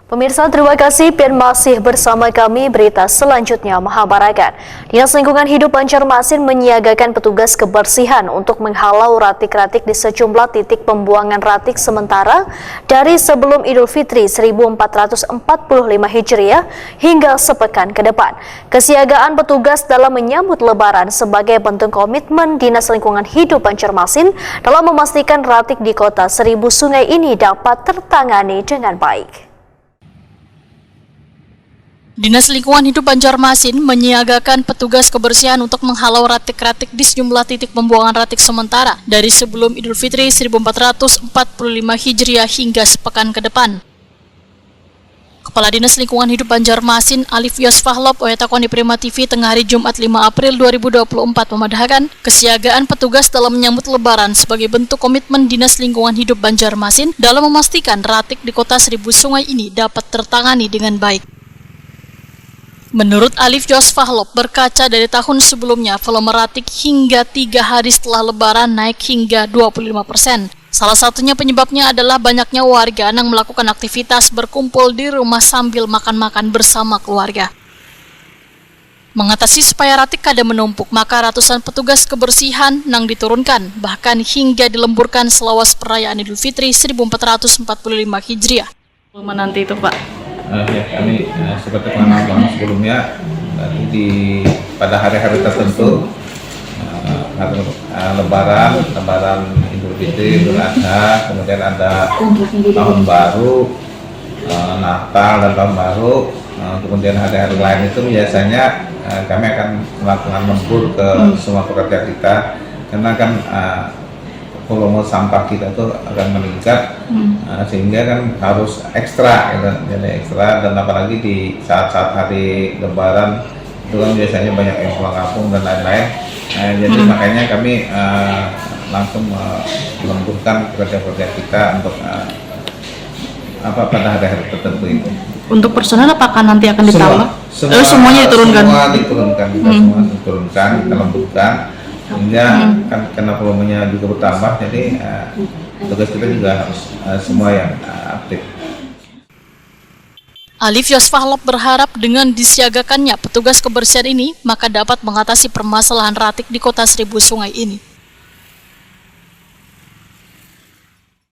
Pemirsa, terima kasih dan masih bersama kami berita selanjutnya Mahabarakan. Dinas Lingkungan Hidup Banjarmasin menyiagakan petugas kebersihan untuk menghalau ratik-ratik di sejumlah titik pembuangan ratik sementara dari sebelum Idul Fitri 1445 Hijriah hingga sepekan ke depan. Kesiagaan petugas dalam menyambut Lebaran sebagai bentuk komitmen Dinas Lingkungan Hidup Banjarmasin dalam memastikan ratik di kota Seribu Sungai ini dapat tertangani dengan baik. Dinas Lingkungan Hidup Banjarmasin menyiagakan petugas kebersihan untuk menghalau ratik-ratik di sejumlah titik pembuangan ratik sementara dari sebelum Idul Fitri 1445 Hijriah hingga sepekan ke depan. Kepala Dinas Lingkungan Hidup Banjarmasin Alif Yosfahlob Oyatakoni Prima TV tengah hari Jumat 5 April 2024 memadahkan kesiagaan petugas dalam menyambut Lebaran sebagai bentuk komitmen Dinas Lingkungan Hidup Banjarmasin dalam memastikan ratik di kota Seribu Sungai ini dapat tertangani dengan baik. Menurut Alif Yosfahlob, berkaca dari tahun sebelumnya, volume ratik hingga 3 hari setelah Lebaran naik hingga 25%. Salah satunya penyebabnya adalah banyaknya warga yang melakukan aktivitas berkumpul di rumah sambil makan-makan bersama keluarga. Mengatasi supaya ratik kada menumpuk, maka ratusan petugas kebersihan yang diturunkan, bahkan hingga dilemburkan selawas perayaan Idul Fitri 1445 Hijriah. Menanti itu, Pak? Ya, kami seperti pengalaman sebelumnya pada hari-hari tertentu Lebaran Idul Fitri, Idul Adha, kemudian ada Tahun Baru, Natal dan Tahun Baru, kemudian hari-hari lain itu biasanya kami akan melakukan lembur ke semua pekerja kita karena kan volume sampah kita tuh akan meningkat sehingga kan harus ekstra gitu. Jadi ekstra, dan apalagi di saat-saat hari Lebaran itu kan biasanya banyak yang pulang kampung dan lain-lain. Jadi makanya kami langsung melemburkan pekerja-pekerja kita untuk pada hari-hari tertentu itu. Untuk personel apakah nanti akan ditambah? Semuanya diturunkan. Semua diturunkan, semua diturunkan, kita lemburkan. Sehingga kan karena volumenya juga bertambah, jadi tugas kita juga harus semua yang aktif. Alif Yosfahlob berharap dengan disiagakannya petugas kebersihan ini, maka dapat mengatasi permasalahan ratik di kota Seribu Sungai ini.